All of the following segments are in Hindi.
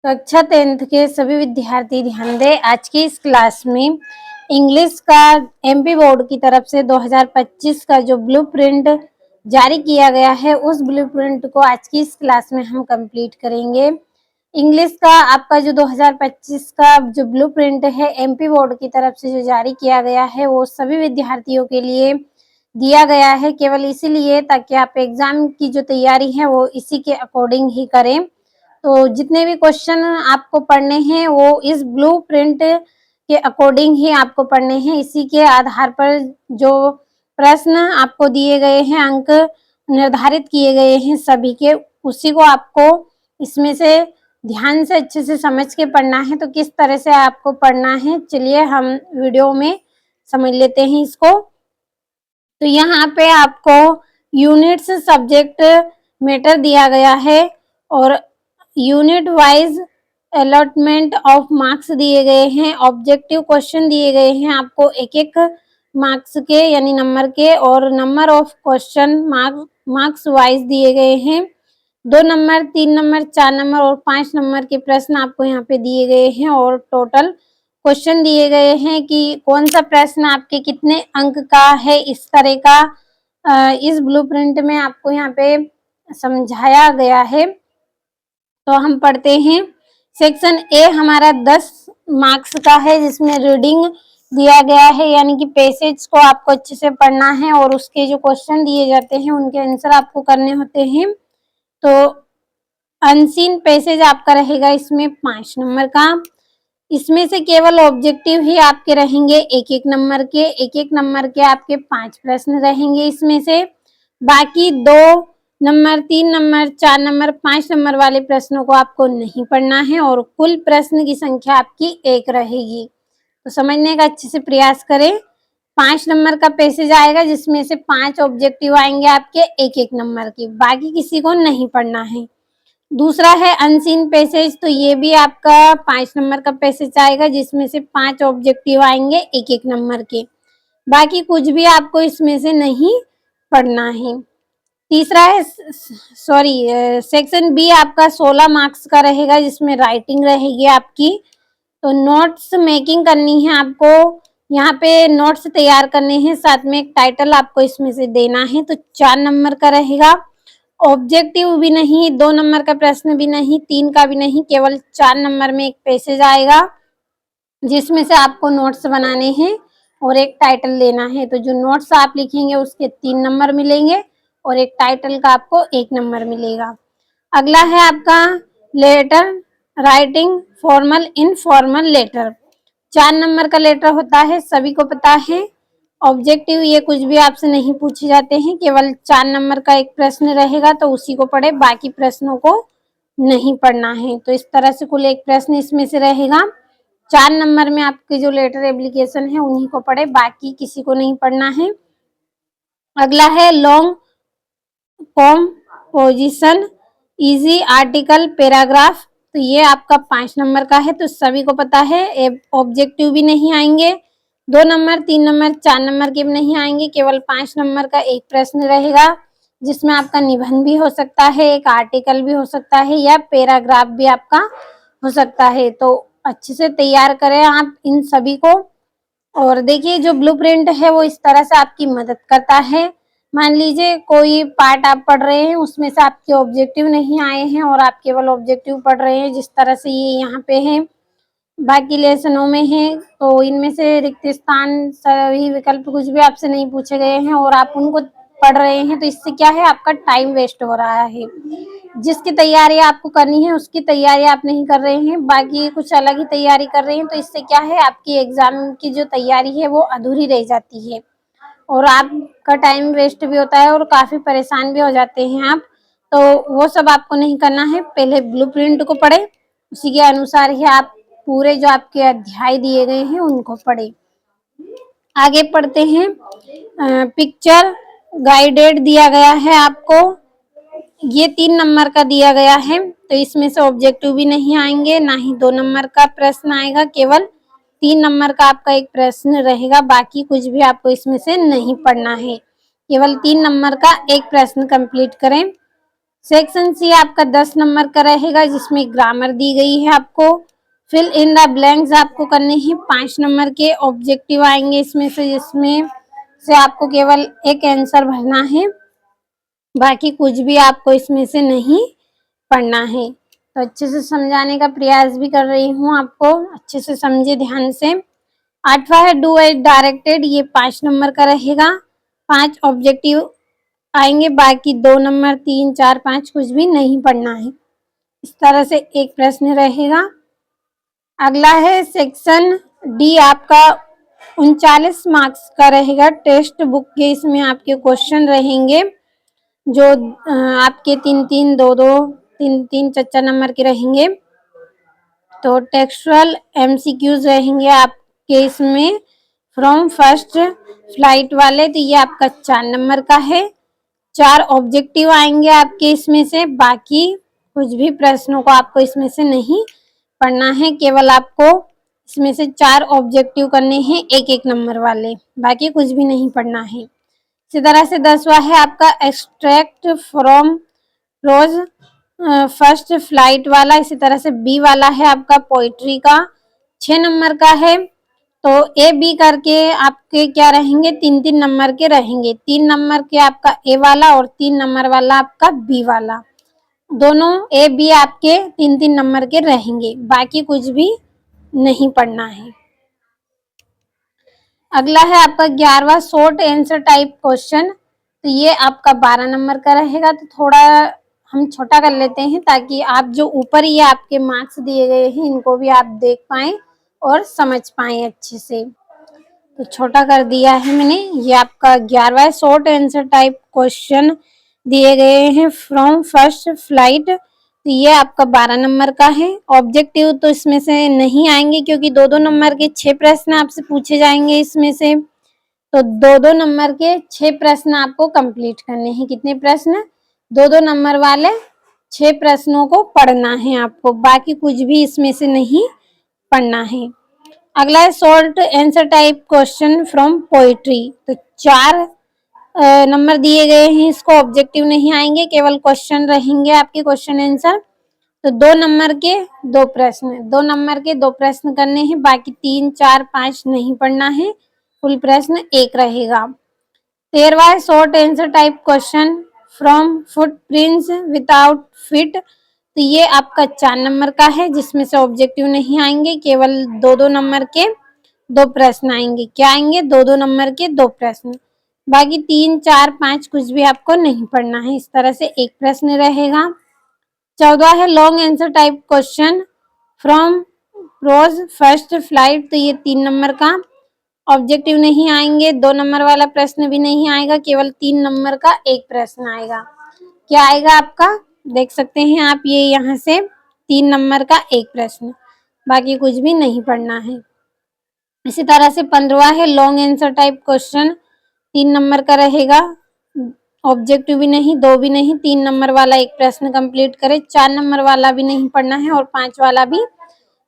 कक्षा 10th के सभी विद्यार्थी ध्यान दें। आज की इस क्लास में इंग्लिश का एमपी बोर्ड की तरफ से 2025 का जो ब्लूप्रिंट जारी किया गया है, उस ब्लूप्रिंट को आज की इस क्लास में हम कंप्लीट करेंगे। इंग्लिश का आपका जो 2025 का जो ब्लूप्रिंट है एमपी बोर्ड की तरफ से जो जारी किया गया है, वो सभी विद्यार्थियों के लिए दिया गया है, केवल इसीलिए ताकि आप एग्जाम की जो तैयारी है वो इसी के अकॉर्डिंग ही करें। तो जितने भी क्वेश्चन आपको पढ़ने हैं वो इस ब्लूप्रिंट के अकॉर्डिंग ही आपको पढ़ने हैं। इसी के आधार पर जो प्रश्न आपको दिए गए हैं, अंक निर्धारित किए गए हैं सभी के, उसी को आपको इसमें से ध्यान से अच्छे से समझ के पढ़ना है। तो किस तरह से आपको पढ़ना है, चलिए हम वीडियो में समझ लेते हैं इसको। तो यहाँ पे आपको यूनिट्स, सब्जेक्ट, मैटर दिया गया है और unit wise allotment of marks दिए गए हैं। ऑब्जेक्टिव क्वेश्चन दिए गए हैं आपको एक एक मार्क्स के यानी नंबर के, और number of question marks wise दिए गए हैं। 2 नंबर, 3 नंबर, 4 नंबर और 5 नंबर के प्रश्न आपको यहाँ पे दिए गए हैं और टोटल क्वेश्चन दिए गए हैं कि कौन सा प्रश्न आपके कितने अंक का है। इस तरह का इस ब्लूप्रिंट में आपको यहाँ पे समझाया गया है। तो हम पढ़ते हैं। सेक्शन ए हमारा 10 मार्क्स का है, जिसमें रीडिंग दिया गया है, यानी कि पैसेज को आपको अच्छे से पढ़ना है और उसके जो क्वेश्चन दिए जाते हैं उनके आंसर आपको करने होते हैं। तो अनसीन पैसेज आपका रहेगा इसमें 5 नंबर का। इसमें से केवल ऑब्जेक्टिव ही आपके रहेंगे एक एक नंबर के आपके 5 प्रश्न रहेंगे इसमें से। बाकी 2 नंबर, 3 नंबर, 4 नंबर, 5 नंबर वाले प्रश्नों को आपको नहीं पढ़ना है और कुल प्रश्न की संख्या आपकी 1 रहेगी। तो समझने का अच्छे से प्रयास करें। 5 नंबर का पैसेज आएगा जिसमें से 5 ऑब्जेक्टिव आएंगे आपके एक एक नंबर के, बाकी किसी को नहीं पढ़ना है। दूसरा है अनसीन पैसेज, तो ये भी आपका 5 नंबर का पैसेज आएगा जिसमें से 5 ऑब्जेक्टिव आएंगे एक एक नंबर के, बाकी कुछ भी आपको इसमें से नहीं पढ़ना है। तीसरा है सेक्शन बी आपका 16 मार्क्स का रहेगा, जिसमें राइटिंग रहेगी आपकी। तो नोट्स मेकिंग करनी है आपको, यहाँ पे नोट्स तैयार करने हैं, साथ में एक टाइटल आपको इसमें से देना है। तो 4 नंबर का रहेगा। ऑब्जेक्टिव भी नहीं, 2 नंबर का प्रश्न भी नहीं, 3 का भी नहीं, केवल 4 नंबर में एक पैसेज आएगा जिसमें से आपको नोट्स बनाने हैं और एक टाइटल लेना है। तो जो नोट्स आप लिखेंगे उसके 3 नंबर मिलेंगे और एक टाइटल का आपको 1 नंबर मिलेगा। अगला है आपका letter writing, formal, informal letter. 4 number का लेटर होता है, सभी को पता है। ऑब्जेक्टिव ये कुछ भी आपसे नहीं पूछे जाते हैं, केवल 4 नंबर का एक प्रश्न रहेगा तो उसी को पढ़े, बाकी प्रश्नों को नहीं पढ़ना है। तो इस तरह से कुल एक प्रश्न इसमें से रहेगा। 4 नंबर में आपके जो लेटर एप्लीकेशन है उन्हीं को पढ़े, बाकी किसी को नहीं पढ़ना है। अगला है long composition, easy, article, paragraph. तो ये आपका 5 नंबर का है, तो सभी को पता है। ऑब्जेक्टिव भी नहीं आएंगे, 2 नंबर, 3 नंबर, 4 नंबर के भी नहीं आएंगे, केवल 5 नंबर का एक प्रश्न रहेगा जिसमें आपका निबंध भी हो सकता है, एक आर्टिकल भी हो सकता है या पैराग्राफ भी आपका हो सकता है। तो अच्छे से तैयार करें आप इन सभी को। और देखिए जो ब्लूप्रिंट है वो इस तरह से आपकी मदद करता है। मान लीजिए कोई पार्ट आप पढ़ रहे हैं, उसमें से आपके ऑब्जेक्टिव नहीं आए हैं और आप केवल ऑब्जेक्टिव पढ़ रहे हैं, जिस तरह से ये यहाँ पे है, बाकी लेसनों में है, तो इनमें से रिक्त स्थान, सही विकल्प कुछ भी आपसे नहीं पूछे गए हैं और आप उनको पढ़ रहे हैं, तो इससे क्या है, आपका टाइम वेस्ट हो रहा है। जिसकी तैयारी आपको करनी है उसकी तैयारी आप नहीं कर रहे हैं, बाकी कुछ अलग ही तैयारी कर रहे हैं, तो इससे क्या है, आपकी एग्जाम की जो तैयारी है वो अधूरी रह जाती है और आपका टाइम वेस्ट भी होता है और काफी परेशान भी हो जाते हैं आप। तो वो सब आपको नहीं करना है। पहले ब्लूप्रिंट को पढ़े, उसी के अनुसार ही आप पूरे जो आपके अध्याय दिए गए हैं उनको पढ़े। आगे पढ़ते हैं। पिक्चर गाइडेड दिया गया है आपको, ये 3 नंबर का दिया गया है, तो इसमें से ऑब्जेक्टिव भी नहीं आएंगे, ना ही 2 नंबर का प्रश्न आएगा, केवल 3 नंबर का आपका एक प्रश्न रहेगा, बाकी कुछ भी आपको इसमें से नहीं पढ़ना है। केवल 3 नंबर का एक प्रश्न कंप्लीट करें। सेक्शन सी आपका 10 नंबर का रहेगा, जिसमें ग्रामर दी गई है आपको। फिल इन द ब्लैंक्स आपको करने हैं 5 नंबर के। ऑब्जेक्टिव आएंगे इसमें से, जिसमें से आपको केवल एक आंसर भरना है, बाकी कुछ भी आपको इसमें से नहीं पढ़ना है। तो अच्छे से समझाने का प्रयास भी कर रही हूँ, आपको अच्छे से समझे ध्यान से। 8वां है डू एट डायरेक्टेड, ये 5 नंबर का रहेगा। 5 ऑब्जेक्टिव आएंगे, बाकी 2 नंबर 3, 4, 5 कुछ भी नहीं पढ़ना है। इस तरह से एक प्रश्न रहेगा। अगला है सेक्शन डी, आपका 39 मार्क्स का रहेगा। टेक्स्ट बुक के इसमें आपके क्वेश्चन रहेंगे, जो आपके 3-3, 2-2, 3-3, 4-4 नंबर के रहेंगे। तो टेक्सचुअल एमसीक्यूज रहेंगे आपके इसमें फ्रॉम फर्स्ट फ्लाइट वाले, तो ये आपका 4 नंबर का है। 4 ऑब्जेक्टिव आएंगे आपके इसमें से, बाकी कुछ भी प्रश्नों को आपको इसमें से नहीं पढ़ना है, केवल आपको इसमें से 4 ऑब्जेक्टिव करने हैं 1-1 नंबर वाले, बाकी कुछ भी नहीं पढ़ना है। इसी तरह से 10वां है आपका extract from prose First Flight वाला। इसी तरह से बी वाला है आपका पोइट्री का, 6 नंबर का है। तो ए बी करके आपके क्या रहेंगे, 3-3 नंबर के रहेंगे। 3 नंबर के आपका ए वाला और 3 नंबर वाला आपका बी वाला, दोनों ए बी आपके 3-3 नंबर के रहेंगे, बाकी कुछ भी नहीं पढ़ना है। अगला है आपका 11वां शॉर्ट आंसर टाइप क्वेश्चन, तो ये आपका 12 नंबर का रहेगा। तो थोड़ा हम छोटा कर लेते हैं, ताकि आप जो ऊपर ये आपके मार्क्स दिए गए हैं इनको भी आप देख पाएं और समझ पाएं अच्छे से। तो छोटा कर दिया है मैंने। ये आपका 11वां शॉर्ट आंसर टाइप क्वेश्चन दिए गए हैं फ्रॉम फर्स्ट फ्लाइट, तो ये आपका 12 नंबर का है। ऑब्जेक्टिव तो इसमें से नहीं आएंगे, क्योंकि 2-2 नंबर के 6 प्रश्न आपसे पूछे जाएंगे इसमें से। तो 2-2 नंबर के 6 प्रश्न आपको कंप्लीट करने हैं। कितने प्रश्न? 2-2 नंबर वाले 6 प्रश्नों को पढ़ना है आपको, बाकी कुछ भी इसमें से नहीं पढ़ना है। अगला है short answer type question from poetry, तो 4 नंबर दिए गए हैं, इसको ऑब्जेक्टिव नहीं आएंगे, केवल क्वेश्चन रहेंगे आपके, क्वेश्चन आंसर। तो 2 नंबर के 2 प्रश्न, 2 नंबर के 2 प्रश्न करने हैं, बाकी 3, 4, 5 नहीं पढ़ना है, कुल प्रश्न 1 रहेगा। 13वां short answer type question from footprints without feet, तो ये आपका 4 नंबर का है, जिसमें से ऑब्जेक्टिव नहीं आएंगे, केवल 2-2 नंबर के 2 प्रश्न आएंगे। क्या आएंगे? 2-2 नंबर के 2 प्रश्न, बाकी 3, 4, 5 कुछ भी आपको नहीं पढ़ना है। इस तरह से एक प्रश्न रहेगा। 14 है long answer type question from prose First Flight, तो ये 3 नंबर का, ऑब्जेक्टिव नहीं आएंगे, 2 नंबर वाला प्रश्न भी नहीं आएगा, केवल 3 नंबर का एक प्रश्न आएगा। क्या आएगा आपका? देख सकते हैं आप, ये यहाँ से 3 नंबर का एक प्रश्न, बाकी कुछ भी नहीं पढ़ना है। इसी तरह से 15वां है long answer type question, 3 number का रहेगा, ऑब्जेक्टिव भी नहीं, 2 भी नहीं, 3 नंबर वाला एक प्रश्न कंप्लीट करें। 4 नंबर वाला भी नहीं पढ़ना है और 5 वाला भी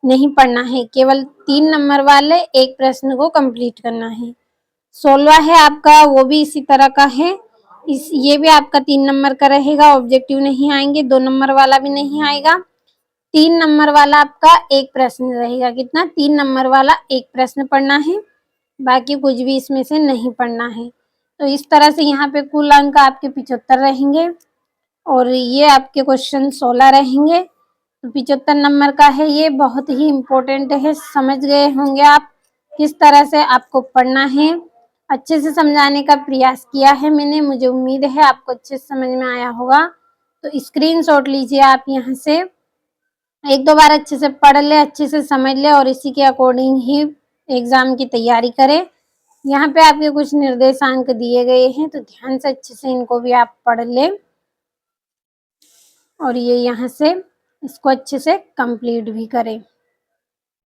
नहीं पढ़ना है, केवल 3 नंबर वाले एक प्रश्न को कंप्लीट करना है। 16वां है आपका, वो भी इसी तरह का है, ये भी आपका 3 नंबर का रहेगा, ऑब्जेक्टिव नहीं आएंगे, 2 नंबर वाला भी नहीं आएगा, 3 नंबर वाला आपका एक प्रश्न रहेगा। कितना? 3 नंबर वाला एक प्रश्न पढ़ना है, बाकी कुछ भी इसमें से नहीं पढ़ना है। तो इस तरह से यहाँ पे कुल अंक आपके 75 रहेंगे, और ये आपके क्वेश्चन 16 रहेंगे। तो 75 नंबर का है, ये बहुत ही इम्पोर्टेंट है। समझ गए होंगे आप किस तरह से आपको पढ़ना है। अच्छे से समझाने का प्रयास किया है मैंने, मुझे उम्मीद है आपको अच्छे से समझ में आया होगा। तो स्क्रीनशॉट लीजिए आप यहाँ से, 1-2 बार अच्छे से पढ़ ले, अच्छे से समझ ले, और इसी के अकॉर्डिंग ही एग्जाम की तैयारी करें। यहाँ पे आपके कुछ निर्देशांक दिए गए हैं, तो ध्यान से अच्छे से इनको भी आप पढ़ ले, और ये यहाँ से इसको अच्छे से कंप्लीट भी करें।